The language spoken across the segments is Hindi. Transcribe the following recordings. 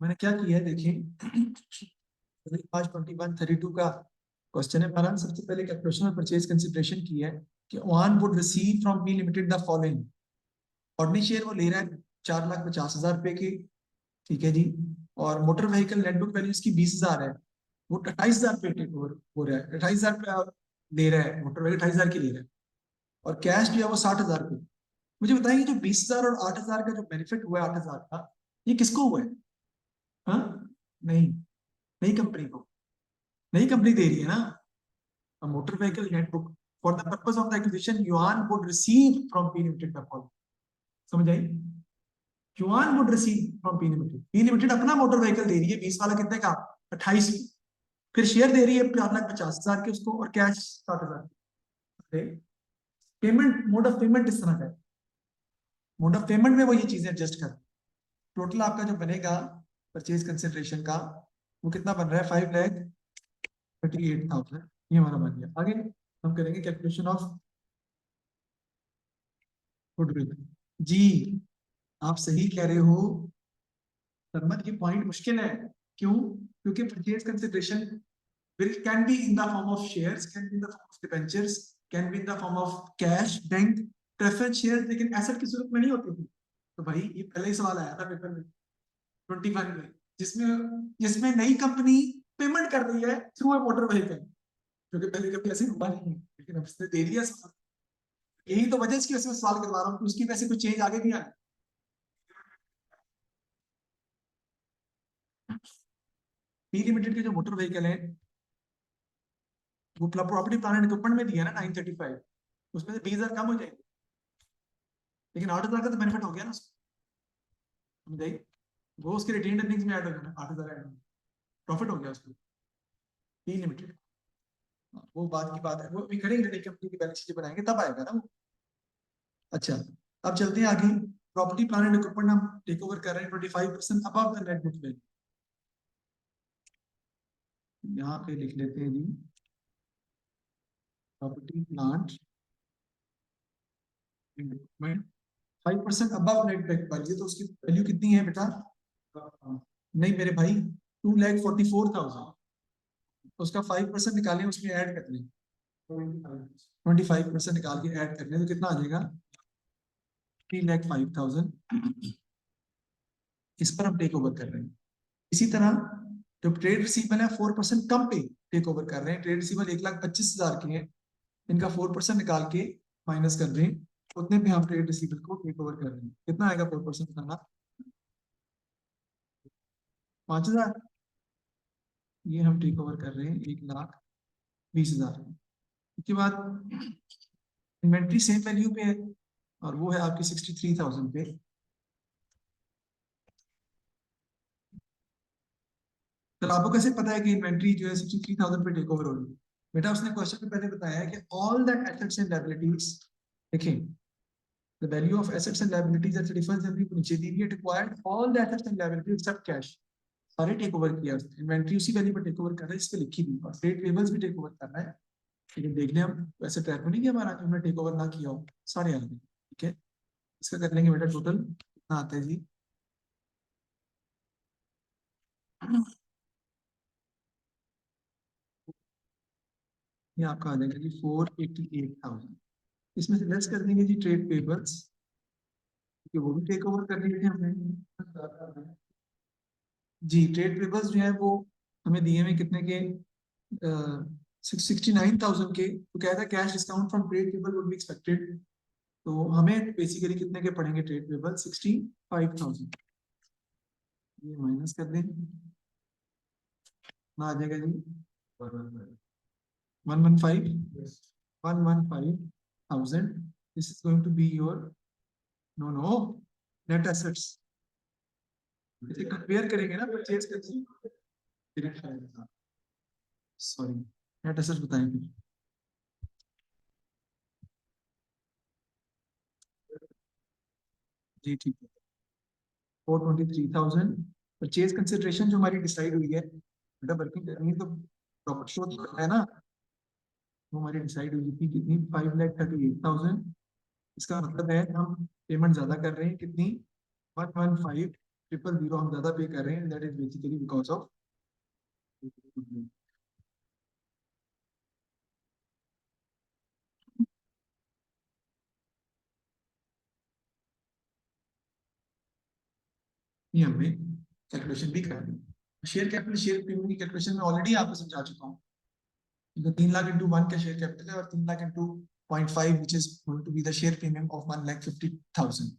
मैंने क्या किया है देखिए। 5:21:32 का क्वेश्चन है हमारा। सबसे पहले कैलकुलेशन और परचेज कंसिडरेशन की है कि one would receive from B limited the following. Ordinary share वो ले रहा है 4,50,000 रुपए की, ठीक है जी। और motor vehicle net book value इसकी 20,000 है, वो 28,000 पे टेक ओवर हो रहा है। 28,000 ले रहा है, मोटर व्हीकल 28,000 की ले रहा है। और कैश जो है वो 60,000 पे। मुझे बताइए जो 20,000 और 8,000 का जो बेनिफिट हुआ है 8,000 का, ये किसको हुआ है? हाँ, नहीं, नई कंपनी को। नई कंपनी दे रही है ना। A motor vehicle netbook for the purpose of the acquisition yuan would receive from P Limited का कॉल। समझ आई? yuan would receive from P Limited। P Limited अपना मोटर व्हीकल दे रही है 20 वाला, कितने का? 28। फिर शेयर दे रही है 4,50,000 के उसको, और cash 60,000। Payment, mode of payment इस तरह का है। मोड ऑफ पेमेंट में वो ये चीजें एडजस्ट कर। टोटल आपका जो बनेगा परचेज कंसिडरेशन का, वो कितना बन रहा है? 5,38,000। ये हमारा बन गया। आगे हम करेंगे कैलकुलेशन ऑफ गुडविल। जी, आप सही कह रहे हो सरमत, ये पॉइंट मुश्किल है। क्यों? क्योंकि purchase consideration will can be in the form of shares, can be in the form of debentures, can be in the form of cash, bank, preference shares, लेकिन एसेट की सूरत में नहीं होती थी। तो भाई ये पहले ही सवाल आया था पेपर में 21 में, जिसमें जिसमें नई कंपनी पेमेंट कर रही है थ्रू अ मोटर व्हीकल, जो कि पहले कभी ऐसे हुआ नहीं है, लेकिन अब इसने दे दिया सवाल। यही तो वजह इसकी वजह से सवाल करवा रहा हूँ कि उसकी वजह से कुछ चेंज आगे नहीं आया। पी लिमिटेड के जो मोटर व्हीकल है वो प्रॉपर्टी प्लान एंड इक्विपमेंट में दिया ना 935, उसमें से 20,000 कम हो जाएगी, लेकिन 8,000 का तो बेनिफिट हो गया ना उसको। समझाइए, वो उसके रिटेन अर्निंग्स में ऐड हो गया ना, 8,000 ऐड प्रॉफिट हो गया उसको। पी लिमिटेड वो बात की बात है, वो अभी करेंगे नई कंपनी की बैलेंस शीट बनाएंगे तब आएगा ना वो। अच्छा, अब चलते हैं आगे। प्रॉपर्टी प्लान एंड इक्विपमेंट हम टेक ओवर कर रहे हैं 25% above the net book value. यहाँ पे लिख लेते हैं जी, property plant and equipment 5% above net book value. तो उसकी वैल्यू कितनी है बेटा? नहीं मेरे भाई, 2,44,000। उसका 5% निकालें, उसमें ऐड कर लें, 25% निकाल के ऐड कर लें तो कितना आ जाएगा? 3,05,000। इस पर हम टेक ओवर कर रहे हैं। इसी तरह जो ट्रेड रिसीवेबल है 4% कम पे टेक ओवर कर रहे हैं। ट्रेड रिसीवेबल 1,25,000 के हैं, इनका 4% निकाल के माइनस कर रहे हैं, उतने पे हम ट्रेड रिसीवेबल को टेक ओवर कर रहे हैं। कितना आएगा 4% करना? 5,000। ये हम टेक ओवर कर रहे हैं 1,20,000। उसके बाद इन्वेंट्री सेम वैल्यू पे है, और वो है आपकी 63,000 पे। तो आपको कैसे पता है कि इन्वेंट्री जो है 63,000 पे टेक ओवर हो रही है? बेटा उसने क्वेश्चन में पहले बताया है कि all the assets and liabilities, देखें, the value of assets and liabilities at 31st January को नीचे दी हुई है, acquired all the assets and liabilities except cash। सारे टेक ओवर किया, इन्वेंट्री उसी वैल्यू पर टेक ओवर कर रहा है, इस पे लिखी हुई, और ट्रेड पेबल्स भी टेक ओवर कर रहा है। लेकिन देख लें हम, वैसे ट्रैक में नहीं किया हमारा, हमने टेक ओवर ना किया हो, सारे आ गए। ठीक है, इसका कर लेंगे बेटा टोटल कितना आता है जी? ये आपका आ जाएगा जी 488,000। इसमें से लेस कर देंगे जी ट्रेड पेबल्स, क्योंकि वो भी टेक ओवर कर लिए थे हमने। जी, ट्रेड पेबल्स जो है वो हमें दिए हुए कितने के? 69,000 के। तो क्या था, cash discount from trade payable would be expected. तो हमें बेसिकली कितने के पड़ेंगे ट्रेड पेबल? 65,000। ये माइनस कर दें, ना आ जाएगा जी 115,000। This is going to be your, no no, net assets. इसे कंपेयर करेंगे ना परचेज कर, सॉरी, नेट एसेट्स बताएंगे। जी ठीक है, 423,000। परचेज कंसिडरेशन जो हमारी डिसाइड हुई है बेटा, वर्किंग करनी तो प्रॉफिट शो है ना, वो हमारी डिसाइड हुई थी कितनी? 5,38,000। इसका मतलब है हम पेमेंट ज्यादा कर रहे हैं, कितनी? 115,000 000 हम ज्यादा पे कर रहे हैं, that is basically because of ये हमने कैलकुलेशन भी कर ली। शेयर कैपिटल शेयर प्रीमियम की कैलकुलेशन में ऑलरेडी आपको समझा चुका हूँ। तो 3 लाख इंटू 1 का शेयर कैपिटल है और 3 lakh into 0.5 which is going to be the share premium of 1,50,000।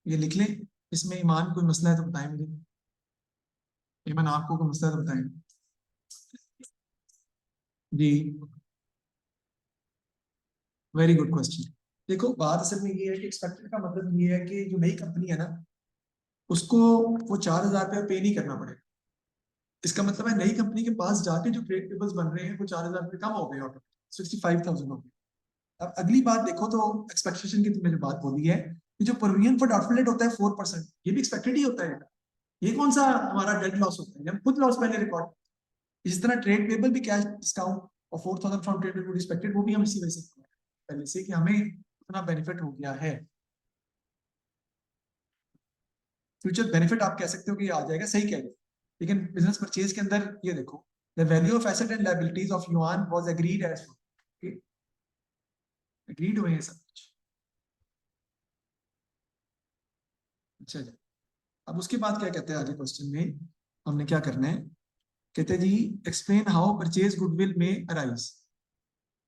ये लिख लें। इसमें ईमान कोई मसला है तो बताएं मुझे। ईमान आपको कोई मसला है तो बताएं जी। Very good question. देखो बात असल में ये है कि एक्सपेक्टेड का मतलब ये है कि जो नई कंपनी है ना, उसको वो 4,000 रुपया पे नहीं करना पड़ेगा। इसका मतलब है नई कंपनी के पास जाके जो ट्रेड पेबल्स बन रहे हैं वो 4,000 रुपये कम हो गए, ऑटो 65,000 हो गए। अब अगली बात देखो तो एक्सपेक्टेशन की तुमने जो बात बोली है कि जो प्रोविजन फॉर डाउटफुल डेट होता है 4%, ये भी एक्सपेक्टेड ही होता है। ये कौन सा हमारा डेड लॉस होता है, हम खुद लॉस पहले रिकॉर्ड। इसी तरह ट्रेड पेबल भी कैश डिस्काउंट और 4,000 फ्रॉम ट्रेड पेबल एक्सपेक्टेड, वो भी हम इसी वजह से पहले से कि हमें उतना बेनिफिट हो गया है। फ्यूचर बेनिफिट आप कह सकते हो कि आ जाएगा, सही कह रहे हो। लेकिन बिजनेस परचेज के अंदर ये देखो, the value of asset and liabilities of Yuan was agreed as, agreed हुए हैं सब कुछ। अच्छा जी। अब उसके बाद क्या कहते हैं आगे क्वेश्चन में, हमने क्या करना है, कहते हैं जी एक्सप्लेन हाउ परचेज गुडविल में arise.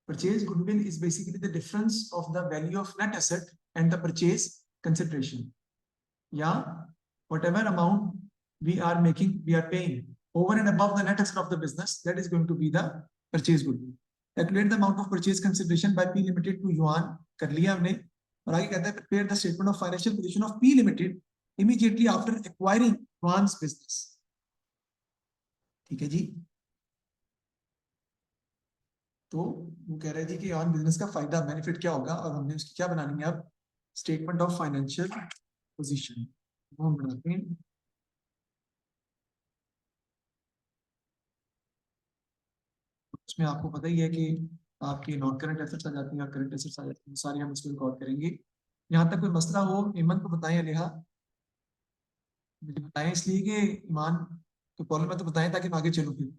Purchase goodwill is basically the difference of the value of net asset and the purchase consideration, या whatever amount we are making, we are paying over and above the net asset of the business, that is going to be the purchase goodwill. Calculate the amount of purchase consideration by P Limited to Yuan, कर लिया हमने। और आगे कहता है prepare the statement of financial position of P Limited immediately after acquiring Yuan's business। ठीक है जी। तो वो कह रहे हैं जी कि युआन बिजनेस का फायदा बेनिफिट क्या होगा, और हमने उसकी क्या बनानी है अब, स्टेटमेंट ऑफ फाइनेंशियल पोजीशन वो हम बनाते हैं। उसमें आपको पता ही है कि आपकी नॉन करंट एसेट्स आ जाती हैं और करंट एसेट्स आ जाती हैं, सारी हम इसको रिकॉर्ड करेंगे। यहाँ तक कोई मसला हो ईमान को बताएं, लिहा मुझे बताएं, इसलिए कि ईमान को प्रॉब्लम है तो बताएं ताकि मैं आगे चलूँ। फिर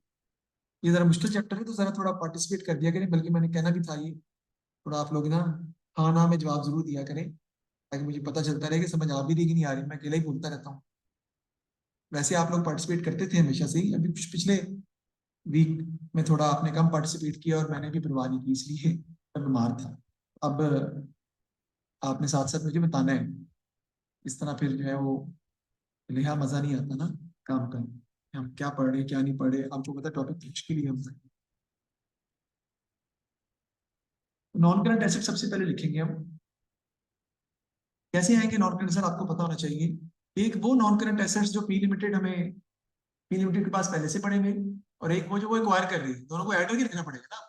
ये जरा मुश्किल चैप्टर है तो जरा थोड़ा पार्टिसिपेट कर दिया करें, बल्कि मैंने कहना भी था ये थोड़ा आप लोग ना हाँ ना में जवाब जरूर दिया करें, ताकि मुझे पता चलता रहे कि समझ आ भी रही कि नहीं आ रही, मैं अकेला ही बोलता रहता हूँ। वैसे आप लोग पार्टिसिपेट करते थे हमेशा से ही, अभी कुछ पिछले वीक में थोड़ा आपने कम पार्टिसिपेट किया और मैंने भी परवाह नहीं की, इसलिए मैं बीमार था। अब आपने साथ साथ मुझे बताना है, इस तरह फिर जो है वो लिहा मजा नहीं आता ना काम का, हम क्या पढ़ रहे क्या नहीं पढ़ रहे, आपको पता टॉपिक मुश्किल ही है हमसे। नॉन करंट एसेट सबसे पहले लिखेंगे हम। कैसे आएंगे नॉन करंट एसेट, आपको पता होना चाहिए। एक वो नॉन करंट एसेट्स जो पी लिमिटेड हमें, पी लिमिटेड के पास पहले से पड़े हुए, और एक वो जो वो एक्वायर कर रही है, दोनों को ऐड करके रखना पड़ेगा ना।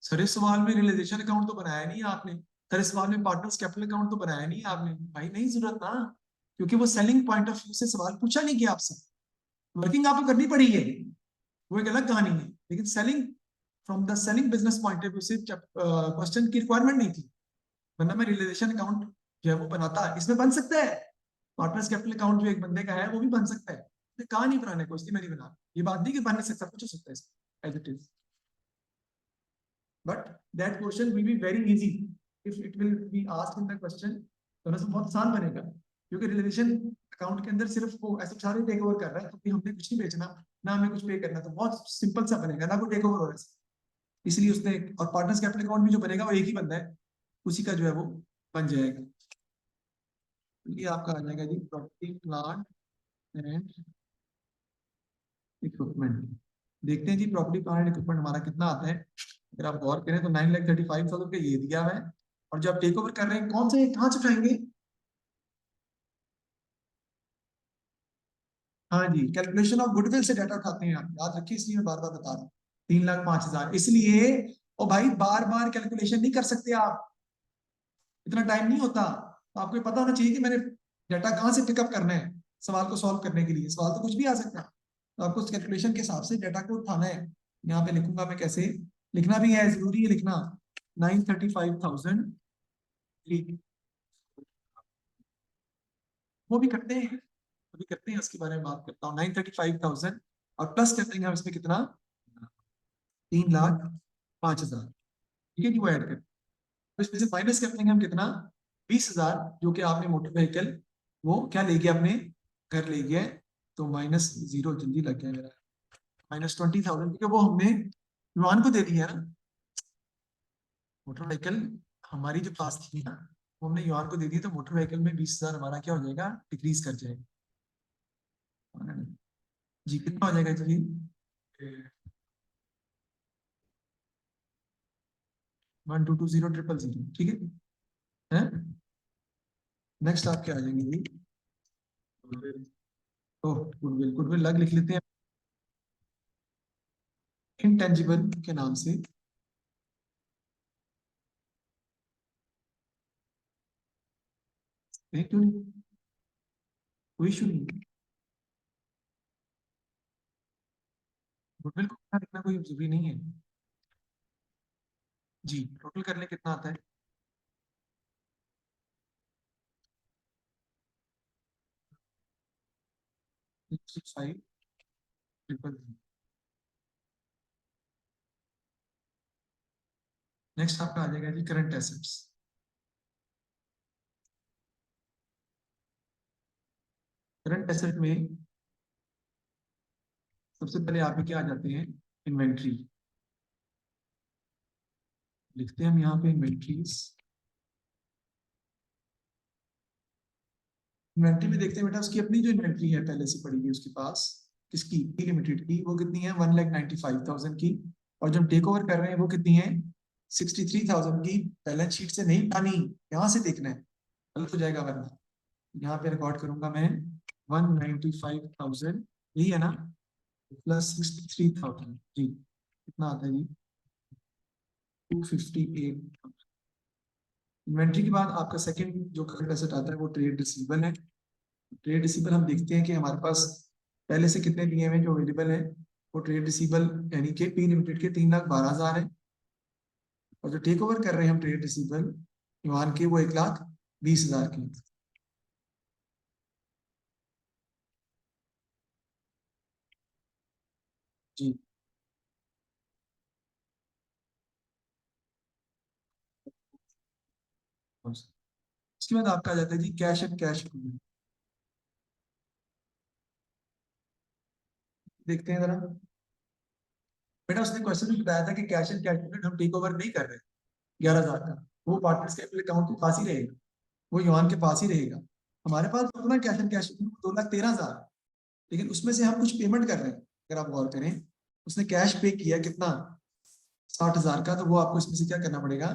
सर इस सवाल में रियलाइजेशन अकाउंट तो बनाया नहीं आपने, सर इस सवाल में पार्टनर्स कैपिटल अकाउंट तो बनाया नहीं आपने, भाई नहीं जरूरत ना, क्योंकि वो सेलिंग पॉइंट ऑफ व्यू से सवाल पूछा नहीं गया आपसे। वर्किंग आपको करनी पड़ी है, वो एक अलग कहानी है, लेकिन selling from the selling business point of view से क्वेश्चन की रिक्वायरमेंट नहीं थी, वरना मैं रियलाइजेशन अकाउंट जो है वो बनाता है, इसमें बन सकता है। पार्टनर्स कैपिटल अकाउंट जो एक बंदे का है वो भी बन सकता है, कहा नहीं बनाने को, इसलिए मैं नहीं बना, ये बात नहीं कि बन नहीं सकता, कुछ हो सकता है इसमें as it is, but that question will be very easy if it will be asked in the question, तो ना बहुत आसान बनेगा, क्योंकि रिलेशन अकाउंट के अंदर सिर्फ वो ऐसे सारे टेक ओवर कर रहा है, तो हमने कुछ नहीं बेचना ना हमें कुछ पे करना, तो बहुत सिंपल सा बनेगा ना, कोई टेक ओवर हो रहा है, इसलिए उसने, और पार्टनर्स कैपिटल अकाउंट भी जो बनेगा वो एक ही बंदा है, उसी का जो है वो बन जाएगा। ये आपका आ जाएगा जी प्रॉपर्टी प्लांट एंड इक्विपमेंट। देखते हैं जी प्रॉपर्टी प्लांट एंड इक्विपमेंट हमारा कितना आता है। अगर आप गौर करें तो 9,35,000 का ये दिया हुआ है, और जब टेक ओवर कर रहे हैं कौन से कहाँ से उठाएंगे। हाँ जी, कैलकुलेशन ऑफ गुडविल से डाटा उठाते हैं, आप याद रखिए, इसलिए मैं बार बार बता रहा हूँ। 3,05,000 इसलिए, ओ भाई बार बार कैलकुलेशन नहीं कर सकते आप, इतना टाइम नहीं होता, तो आपको पता होना चाहिए कि मैंने डाटा कहाँ से पिकअप करना है सवाल को सॉल्व करने के लिए, सवाल तो कुछ भी आ सकता है, तो आपको उस कैलकुलेशन के हिसाब से डाटा को उठाना है। यहाँ पे लिखूंगा मैं कैसे, लिखना भी है, जरूरी है लिखना। 935,000 वो भी करते हैं, अभी करते हैं उसके बारे में बात करता हूँ। 935,000 और प्लस कर देंगे हम इसमें कितना, 3,05,000, ठीक है जी, वो ऐड कर, तो इसमें से माइनस कर देंगे हम कितना, 20,000, जो कि आपने मोटर व्हीकल वो क्या ले गया, अपने घर ले गया, तो माइनस जीरो जल्दी लग गया मेरा, -20,000, क्योंकि वो हमने युवान को दे दिया है ना, मोटर व्हीकल हमारी जो पास थी ना, वो हमने युवान को दे दी, तो मोटर व्हीकल में 20,000 हमारा क्या हो जाएगा, डिक्रीज कर जाएगा जी। कितना हो जाएगा जी, 1220000, ठीक है। नेक्स्ट आप क्या आ जाएंगे जी, ओह गुडविल, गुडविल लग लिख लेते हैं इंटेंजिबल के नाम से, क्यों नहीं, कोई इशू नहीं, गुडविल को कितना लिखना कोई जरूरी नहीं है जी। टोटल करने कितना आता है, 5,000,000। नेक्स्ट आपका आ जाएगा जी करंट एसेट्स। करंट एसेट में सबसे पहले आप ही क्या आ जाते हैं, इन्वेंट्री, लिखते हैं हम यहाँ पे इन्वेंट्रीज। इन्वेंट्री में देखते हैं बेटा, उसकी अपनी जो इन्वेंट्री है पहले से पड़ी है उसके पास, किसकी, पी लिमिटेड की, वो कितनी है, 1,95,000 की, और जो हम टेक ओवर कर रहे हैं वो कितनी है, 63,000 की। बैलेंस शीट से नहीं पानी, यहाँ से देखना है, गलत हो जाएगा वरना। यहाँ पे रिकॉर्ड करूंगा मैं 195,000, यही है ना, प्लस 63,000 जी, कितना आता है जी, 258। इन्वेंट्री के बाद आपका सेकंड जो करंट एसेट आता है वो ट्रेड रिसीवेबल है। ट्रेड रिसीवेबल हम देखते हैं कि हमारे पास पहले से कितने दिए हुए जो अवेलेबल है, वो ट्रेड रिसीवेबल यानी कि पी लिमिटेड के 3,12,000 है, और जो टेक ओवर कर रहे हैं हम ट्रेड रिसीवेबल युवान के, वो 1,20,000 के। जी, उसके बाद आपका आ जाता है जी कैश एंड कैश इक्विवलेंट। देखते हैं जरा, बेटा उसने क्वेश्चन में बताया था कि कैश एंड कैश इक्विवलेंट हम टेक ओवर नहीं कर रहे, 11,000 का, वो पार्टनर्स कैपिटल अकाउंट के पास ही रहेगा, वो युवान के पास ही रहेगा। हमारे पास अपना कैश एंड कैश इक्विवलेंट 2,13,000, लेकिन उसमें से हम कुछ पेमेंट कर रहे हैं, अगर आप गौर करें, उसने कैश पे किया कितना, 60,000 का, तो वो आपको इसमें से क्या करना पड़ेगा,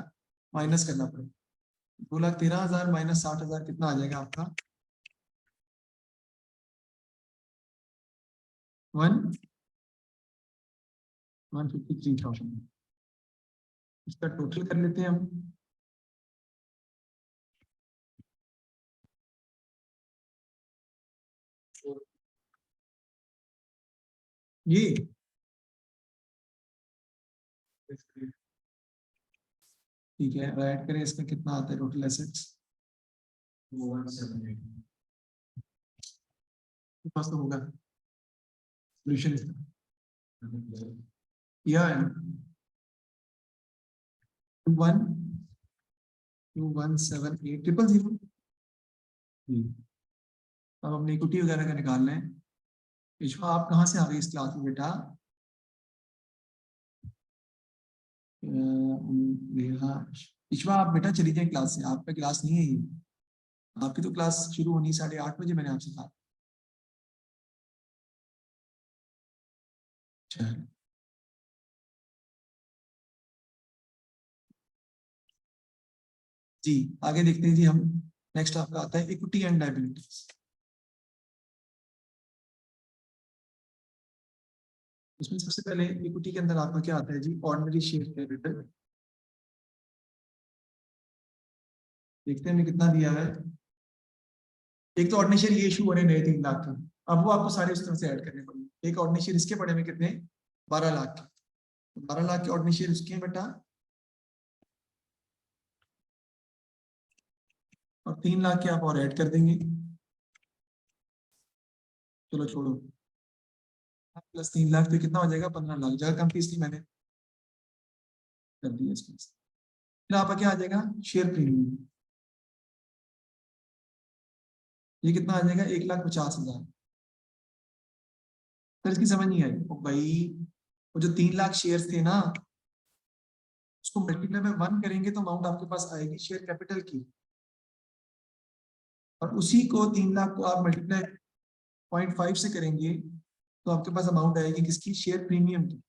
माइनस करना पड़ेगा। 2,13,000 माइनस 60,000 कितना आ जाएगा आपका, 153,000। इसका टोटल कर लेते हैं हम, ये ठीक है, ऐड करें, इसमें कितना आता है टोटल एसेट्स, 178 पास तो होगा सोल्यूशन इसका, या 21,2178,000। अब हमने इक्विटी वगैरह का निकालना है। इश्मा आप कहाँ से आ गई इस क्लास में बेटा, इश्मा आप बेटा चली जाए क्लास से, आपका क्लास नहीं है ये, आपकी तो क्लास शुरू होनी 8:30 बजे, मैंने आपसे कहा। चलो जी, आगे देखते हैं जी हम। नेक्स्ट आपका आता है इक्विटी एंड लायबिलिटीज। उसमें सबसे पहले इक्विटी के अंदर आपका क्या आता है जी, ऑर्डिनरी शेयर कैपिटल। देखते हैं हमें कितना दिया है, एक तो ऑर्डिनरी शेयर ये इशू हो रहे नए 3 लाख के, अब वो आपको सारे उस तरह से ऐड करने पड़ेंगे। एक ऑर्डिनरी शेयर इसके पड़े में कितने, 12 लाख के, 12 लाख के ऑर्डिनरी शेयर उसके हैं बेटा, और 3 लाख के आप और ऐड कर देंगे, चलो छोड़ो, प्लस 3 लाख तो कितना हो जाएगा, 15 लाख, जगह कम थी इसलिए मैंने कर दिया इसमें। फिर आपका क्या आ जाएगा, शेयर प्रीमियम, ये कितना आ जाएगा, 1,50,000। फिर इसकी समझ नहीं आई ओ भाई, वो जो 3 लाख शेयर थे ना, उसको मल्टीप्लाई में 1 करेंगे तो अमाउंट आपके पास आएगी शेयर कैपिटल की, और उसी को 3 लाख को आप मल्टीप्लाई 0.5 से करेंगे तो आपके पास अमाउंट आएगी किसकी, शेयर प्रीमियम की।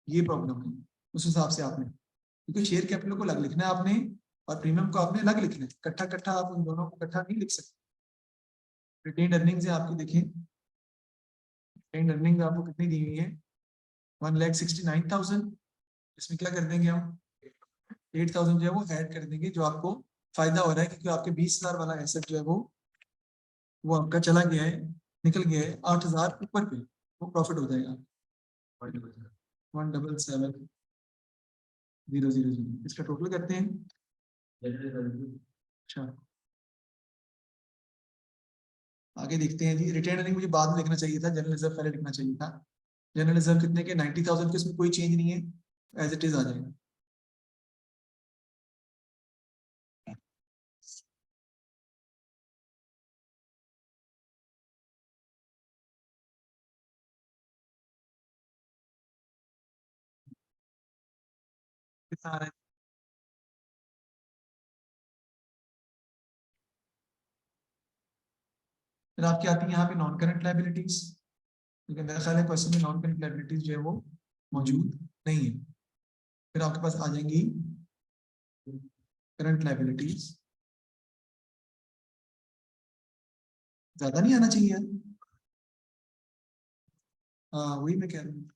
ये प्रॉब्लम है उस हिसाब से आपने, क्योंकि शेयर कैपिटल को अलग लिखना है आपने और प्रीमियम को आपने अलग लिखना है, इकट्ठा इकट्ठा आप उन दोनों को इकट्ठा नहीं लिख सकते। रिटेन्ड अर्निंग्स है आपकी, देखिए रिटेन्ड अर्निंग आपको कितनी दी हुई है, 1,69,000। इसमें क्या कर देंगे हम, 8,000 जो है वो ऐड कर देंगे, जो आपको फायदा हो रहा है क्योंकि आपके 20,000 वाला एसेट जो है वो आपका चला गया है, निकल गया है 8,000 ऊपर पे, वो प्रॉफिट हो जाएगा 1,77,000। इसका टोटल करते हैं। अच्छा आगे देखते हैं जी, रिटेन अर्निंग मुझे बाद में लिखना चाहिए था, जनरल रिजर्व पहले लिखना चाहिए था। जनरल रिजर्व कितने के, 90,000 के, इसमें कोई चेंज नहीं है, एज इट इज आ जाएगा। कितना आ रहा है, फिर आपकी आती है यहाँ पे नॉन करंट लाइबिलिटीज, लेकिन मेरा ख्याल है क्वेश्चन में नॉन करंट लाइबिलिटीज जो है वो मौजूद नहीं है। फिर आपके पास आ जाएंगी करंट लाइबिलिटीज, ज्यादा नहीं आना चाहिए यार। हाँ वही मैं कह रहा हूँ,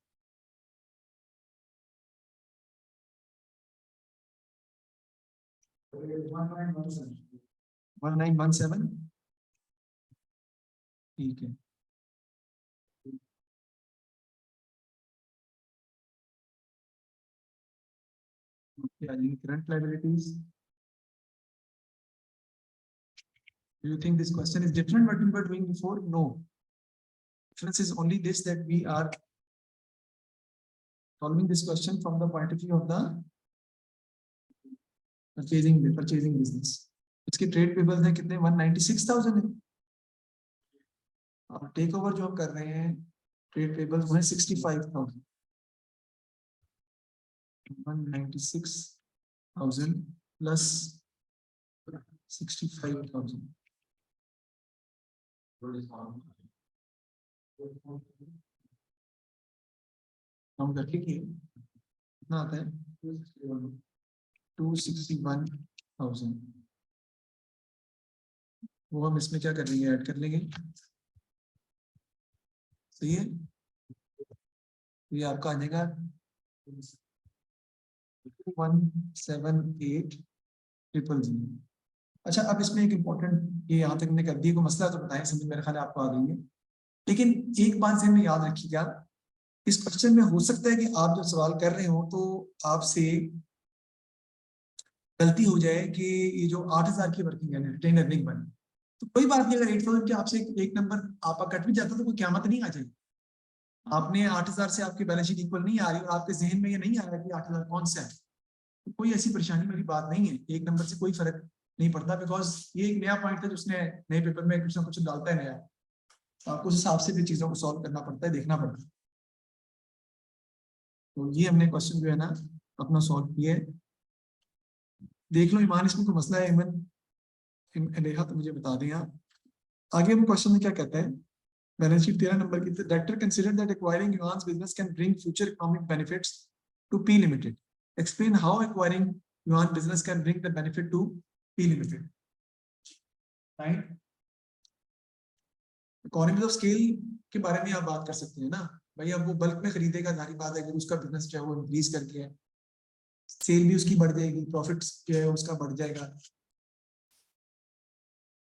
1917, ठीक है। आ जाएंगी current liabilities. Do you think this question is different what we were doing before? No. Difference is only this, that we are solving this question from the point of view of the purchasing business. इसके ट्रेड पेबल्स हैं कितने, 196,000 है। और टेक ओवर जो हम कर रहे हैं, ट्रेड पेबल्स हैं 65,000, 196,000 प्लस 65,000, हम करके कितना आता है, 261,000, वो हम इसमें क्या कर लेंगे, ऐड कर लेंगे, सही है। ये आपका आ जाएगा 178,000। अच्छा अब इसमें एक इम्पोर्टेंट, ये यहाँ तक मैंने कर दिया, कोई मसला तो बताएं, समझ मेरे ख्याल है आपको आ गई है। लेकिन एक बात से में याद रखिएगा, इस क्वेश्चन में हो सकता है कि आप जब सवाल कर रहे हो तो आपसे गलती हो जाए कि ये जो 8,000 की वर्किंग है रिटेन अर्निंग बने, तो कोई बात नहीं, अगर 8,000 के आपसे एक नंबर आपका कट भी जाता तो कोई क़यामत नहीं आ जाएगी। आपने 8,000 से आपकी बैलेंस शीट इक्वल नहीं आ रही और आपके जहन में ये नहीं आ रहा कि 8,000 कौन सा है, तो कोई ऐसी परेशानी वाली बात नहीं है, एक नंबर से कोई फर्क नहीं पड़ता, बिकॉज ये एक नया पॉइंट था जिसने नए पेपर में कुछ ना कुछ डालता है नया, तो आपको उस हिसाब से भी चीजों को सॉल्व करना पड़ता है, देखना पड़ता है। तो ये हमने क्वेश्चन जो है ना अपना सॉल्व किया है। देख लो ईमान, इसमें कोई मसला है ईमान, नेहा तो मुझे बता दें आप। आगे हम क्वेश्चन में क्या कहता है, बैलेंस शीट 13 नंबर की, director consider that acquiring Yuan's business can bring future economic benefits to P limited, explain how acquiring Yuan business can bring the benefit to P limited. Right, economy of scale के बारे में आप बात कर सकते हैं ना भाई, अब वो बल्क में खरीदेगा, जारी बात है, अगर उसका बिजनेस जो है वो इंक्रीज करके है, सेल भी उसकी बढ़ जाएगी, प्रॉफिट जो है उसका बढ़ जाएगा।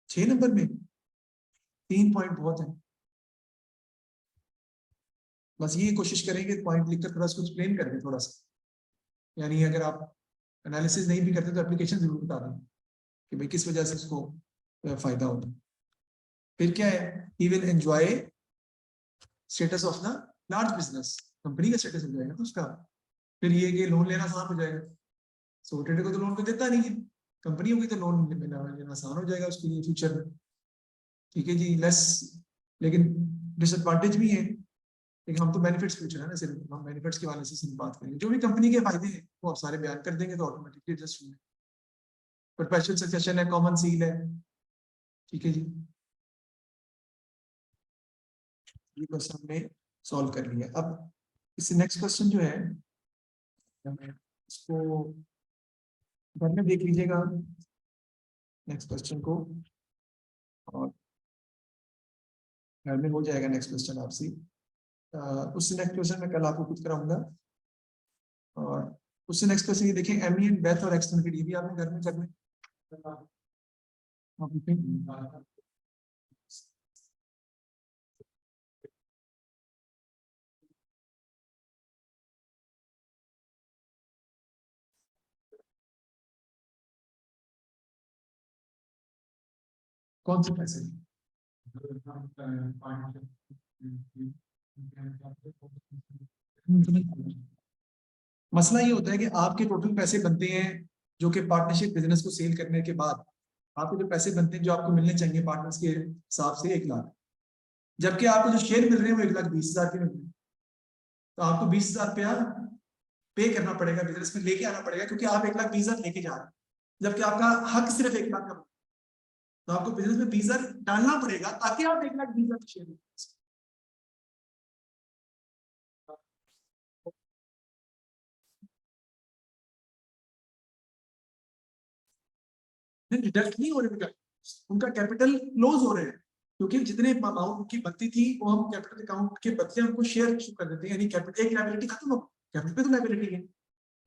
6 नंबर में 3 पॉइंट बहुत है, बस ये कोशिश करेंगे पॉइंट लिखकर थोड़ा सा एक्सप्लेन करके थोड़ा सा, यानी अगर आप एनालिसिस नहीं भी करते तो एप्लीकेशन जरूर बता दें कि भाई किस वजह से उसको फायदा होगा। फिर क्या है, he will enjoy status of the large business, company का स्टेटस हो जाएगा ना उसका। फिर ये कि लोन लेना आसान हो जाएगा, सो ट्रेडर को तो लोन को देता नहीं है, कंपनी होगी तो लोन लेना आसान हो जाएगा उसके लिए फ्यूचर में। ठीक है जी, लेस, लेकिन डिसएडवांटेज भी है, लेकिन हम तो बेनिफिट्स फ्यूचर है ना, सिर्फ हम बेनिफिट्स के वाले से सिर्फ बात करेंगे, जो भी कंपनी के फायदे हैं वो आप सारे बयान कर देंगे तो ऑटोमेटिकली एडजस्ट होंगे। परपेचुअल सक्सेशन है, कॉमन सील है। ठीक है जी, ये क्वेश्चन हमने सॉल्व कर लिया। अब इससे नेक्स्ट क्वेश्चन जो है, इसको घर में देख लीजिएगा नेक्स्ट क्वेश्चन को, और घर में हो जाएगा नेक्स्ट क्वेश्चन आपसे। उससे नेक्स्ट क्वेश्चन मैं कल आपको खुद कराऊंगा। और उससे नेक्स्ट क्वेश्चन ये देखिए, एमी एंड बेथ और एक्सटर्नल ये भी आपने घर में करना है। आप लिखें। कौन से पैसे? मसला ये होता है कि आपके टोटल पैसे बनते हैं जो कि पार्टनरशिप बिजनेस को सेल करने के बाद आपके जो पैसे बनते हैं जो आपको मिलने चाहिए पार्टनर्स के हिसाब से 1 लाख, जबकि आपको जो शेयर मिल रहे हैं वो 1,20,000 के मिल रहे हैं। तो आपको 20,000 रुपया पे करना पड़ेगा, बिजनेस में लेके आना पड़ेगा, क्योंकि आप 1,20,000 लेके जा रहे हैं, जबकि आपका हक सिर्फ 1 लाख का। तो आपको बिजनेस में 20,000 डालना पड़ेगा ताकि आप 1,20,000 शेयर ले सकें। डिडक्ट नहीं हो रहे उनका, उनका कैपिटल लॉस हो रहे हैं, क्योंकि जितने अमाउंट की बनती थी वो हम कैपिटल अकाउंट के बदले हमको शेयर इशू कर देते हैं, यानी कैपिटल एक लायबिलिटी खत्म हो, कैपिटल पे तो लायबिलिटी है,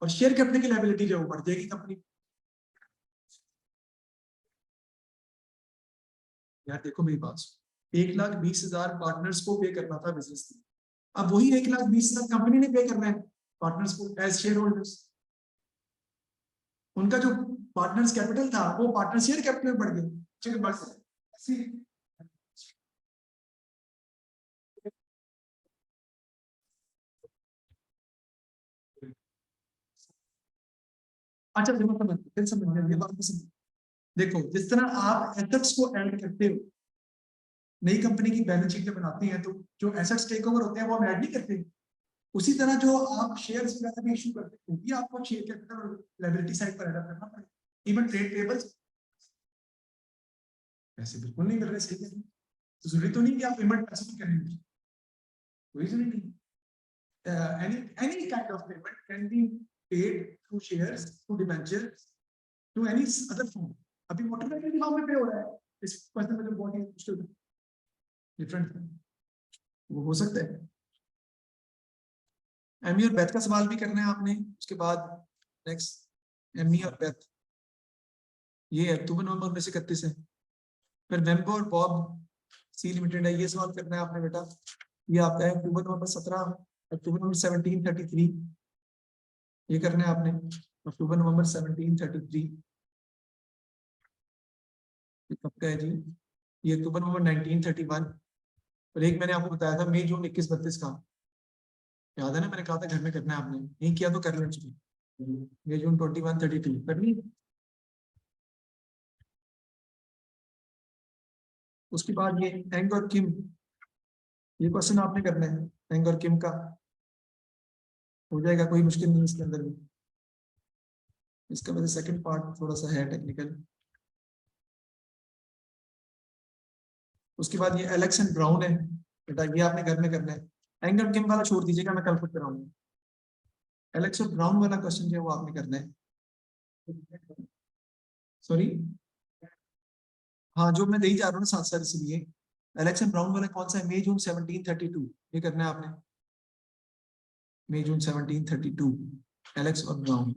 और शेयर कैपिटल की लायबिलिटी जो बढ़ जाएगी कंपनी। यार देखो मेरी बात, 1,20,000 पार्टनर्स को पे करना था बिजनेस में, अब वही 1,20,000 कंपनी ने पे करना है पार्टनर्स को एज शेयर होल्डर्स। उनका जो पार्टनर्स कैपिटल था वो पार्टनर शेयर कैपिटल बढ़ गया। अच्छा देखो फिर समझ गया, ये बात समझ। देखो जिस तरह आप एसेट्स को ऐड करते हो, नई कंपनी की बैलेंस शीट बनाते हैं, तो जो एसेट्स टेक ओवर होते हैं वो हम ऐड नहीं करते, उसी तरह जो आप शेयर्स वगैरह भी इशू करते हैं ये आपको शेयर कैपिटल और लायबिलिटी साइड पर ऐड करना पड़ेगा। इवन ट्रेड पेबल्स ऐसे बिल्कुल नहीं कर रहे, सही है, तो जरूरी तो नहीं कि आप पेमेंट पैसे भी करेंगे, कोई जरूरी नहीं। any kind of payment can be paid through shares, through debentures, through any other form। अभी मोटर वेहिकल भी फॉर्म में पे हो रहा है, इस पर्सन में जो बहुत ही मुश्किल डिफरेंट है, वो हो सकता है। एमी और बेथ का सवाल भी करना है आपने, उसके बाद नेक्स्ट एमी और बेथ, ये अक्टूबर नवंबर में से 31 है। फिर वेम्बो और बॉब सी लिमिटेड है, ये सवाल करना है आपने बेटा, ये आपका है अक्टूबर नवंबर 17, अक्टूबर नवंबर 1733, ये करना है आपने अक्टूबर नवंबर 1733। कब का है जी? ये अक्टूबर नवंबर 1931। और एक मैंने आपको बताया था मई जून 21-32 का, याद है ना, मैंने कहा था घर में करना है, आपने नहीं किया तो कर लेना चाहिए। मई जून 21-32 करनी। उसके बाद ये एंग और किम, ये क्वेश्चन आपने करना है, एंग और किम का हो जाएगा, कोई मुश्किल नहीं इसके अंदर भी। इसका वजह सेकंड पार्ट थोड़ा सा है टेक्निकल। उसके बाद ये एलेक्स एंड ब्राउन है बेटा, ये आपने घर में करना है। एंग और किम वाला छोड़ दीजिएगा, मैं कल खुद कराऊंगा। एलेक्स और ब्राउन वाला क्वेश्चन जो है वो आपने करना है। सॉरी, हाँ जो मैं नहीं जा रहा हूँ ना साथ साथ, इसलिए एलेक्स एंड ब्राउन वाला कौन सा है, मई जून 1732, ये करना है आपने, मई जून 1732, एलेक्स और ब्राउन।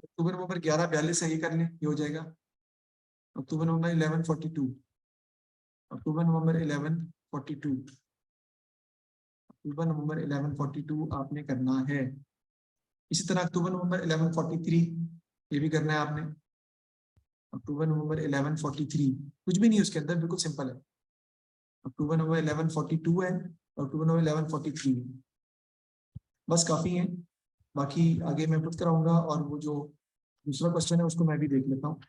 अक्टूबर नवंबर 11-42 है, ये कर लें, ये हो जाएगा। अक्टूबर नवंबर 1142, अक्टूबर नवंबर 1142, अक्टूबर नवंबर 1142 आपने करना है। इसी तरह अक्टूबर नवंबर 1143 ये भी करना है आपने। अक्टूबर नवंबर 1143 कुछ भी नहीं है उसके अंदर, बिल्कुल सिंपल है। अक्टूबर नवंबर 1142 है, अक्टूबर नवंबर 1143 है, बस काफी है। बाकी आगे मैं पुट कराऊंगा, और वो जो दूसरा क्वेश्चन है उसको मैं भी देख लेता हूँ,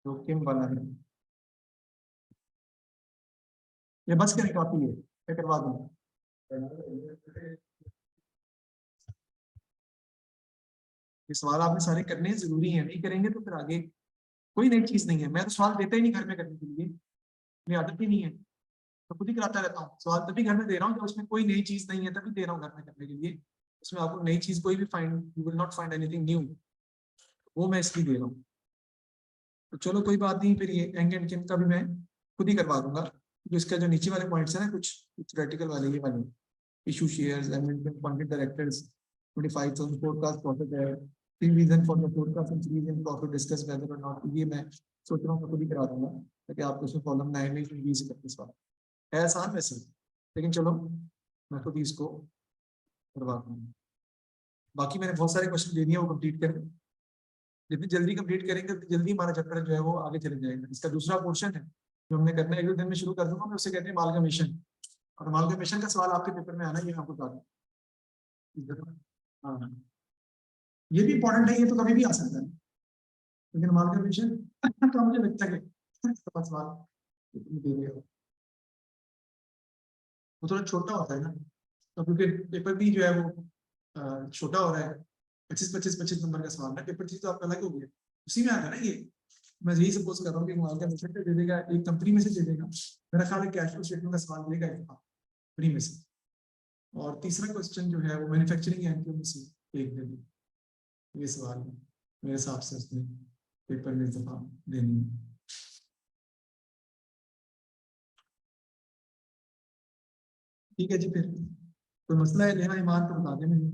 जो किम वाला है। ये बस करें, काफी है, मैं करवा दूंगा। ये सवाल आपने सारे करने जरूरी है, नहीं करेंगे तो फिर आगे कोई नई चीज नहीं है। मैं तो सवाल देता ही नहीं घर में करने के लिए, मेरी आदत ही नहीं है, तो खुद ही कराता रहता हूँ। सवाल तभी घर में दे रहा हूँ जब उसमें कोई नई चीज नहीं है, तभी दे रहा हूँ घर में करने के लिए। उसमें आपको नई चीज कोई भी find, you will not find anything new, वो मैं इसलिए दे रहा हूँ। तो चलो कोई बात नहीं, फिर ये एंग एंड किम का भी मैं खुद ही करवा दूंगा, क्योंकि इसका जो नीचे वाले पॉइंट्स है ना, कुछ थ्योरेटिकल वाले ये वाले, issue shares and content directors 25,000 forecast profit है, तीन reason for the forecast increase in profit discuss whether और नॉट, ये मैं सोच रहा हूँ मैं खुद ही करा दूंगा, ताकि आपको उसमें प्रॉब्लम ना आए। नहीं 20-31 वाला है आसान वैसे, लेकिन चलो मैं खुद ही इसको करवा दूंगा। बाकी मैंने बहुत सारे क्वेश्चन दे दिए, वो कंप्लीट करें। जितनी जल्दी कंप्लीट करेंगे उतनी जल्दी हमारा चैप्टर जो है वो आगे चले जाएगा। इसका दूसरा पोर्शन है जो हमने करना है, 1-2 दिन में शुरू कर दूंगा मैं, उसे कहते हैं अमालगमेशन। और अमालगमेशन का सवाल आपके पेपर में आना, ये मैं आपको बता दूं। हाँ, ये भी इंपॉर्टेंट है, ये तो कभी भी आ सकता है, लेकिन अमालगमेशन का मुझे लगता है कि सवाल दे देगा। वो थोड़ा छोटा होता है ना, तो क्योंकि पेपर भी जो है वो छोटा हो रहा है, 25-25 नंबर का सवाल ना, पेपर थी तो आपका अलग हो गया, उसी में आ रहा है ना ये। मैं यही सपोज कर रहा हूँ कि मार्केट मिशन दे देगा, एक कंपनी में से दे देगा, मेरा ख्याल है कैश फ्लो स्टेटमेंट का सवाल देगा कंपनी में से। और तीसरा क्वेश्चन जो है वो मैन्युफैक्चरिंग एमपीओ में से एक दे देगा। ये सवाल मेरे हिसाब से उसने पेपर में इस दफा देनी है। ठीक है जी, फिर कोई मसला है लेना ईमान तो बता दें मुझे।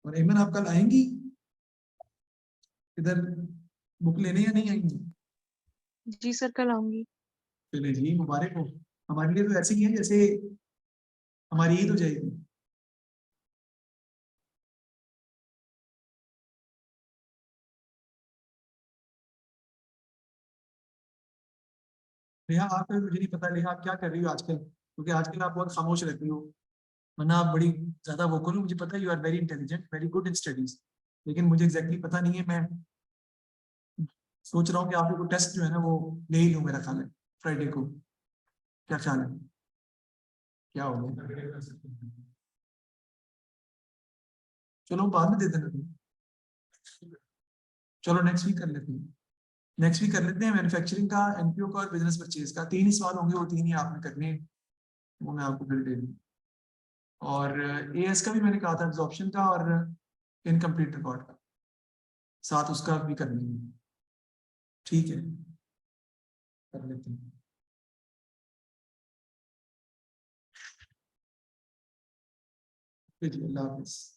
और ईमान आप कल आएंगी इधर बुक लेने या नहीं आएंगी? जी सर, कल आऊंगी। चले जी, मुबारक हो। हमारे लिए तो ऐसे ही है जैसे हमारी ईद हो जाएगी। नेहा आप मुझे नहीं पता, नेहा आप क्या कर रही हो आजकल, क्योंकि आजकल आप बहुत खामोश रहती हो, वरना आप बड़ी ज्यादा वोकल हो। मुझे पता है you are very intelligent, very good in studies, लेकिन मुझे एग्जैक्टली पता नहीं है। मैं सोच रहा हूँ कि आप लोग टेस्ट जो है ना वो ले ही लूँ, मेरा ख्याल है फ्राइडे को। क्या ख्याल है, क्या हो गया? चलो बाद में दे देना तुम। चलो नेक्स्ट वीक कर लेते हैं, नेक्स्ट वीक कर लेते हैं। मैन्युफैक्चरिंग का, एनपीओ का और बिजनेस परचेज का 3 ही सवाल होंगे, वो 3 ही आपने करने हैं, वो मैं आपको फिर दे दूँ। और एएस का भी मैंने कहा था, एब्जॉर्प्शन का और इनकम्प्लीट रिकॉर्ड का, साथ उसका भी कर लेंगे। ठीक है, कर लेते हैं। जी, अल्लाह हाफिज।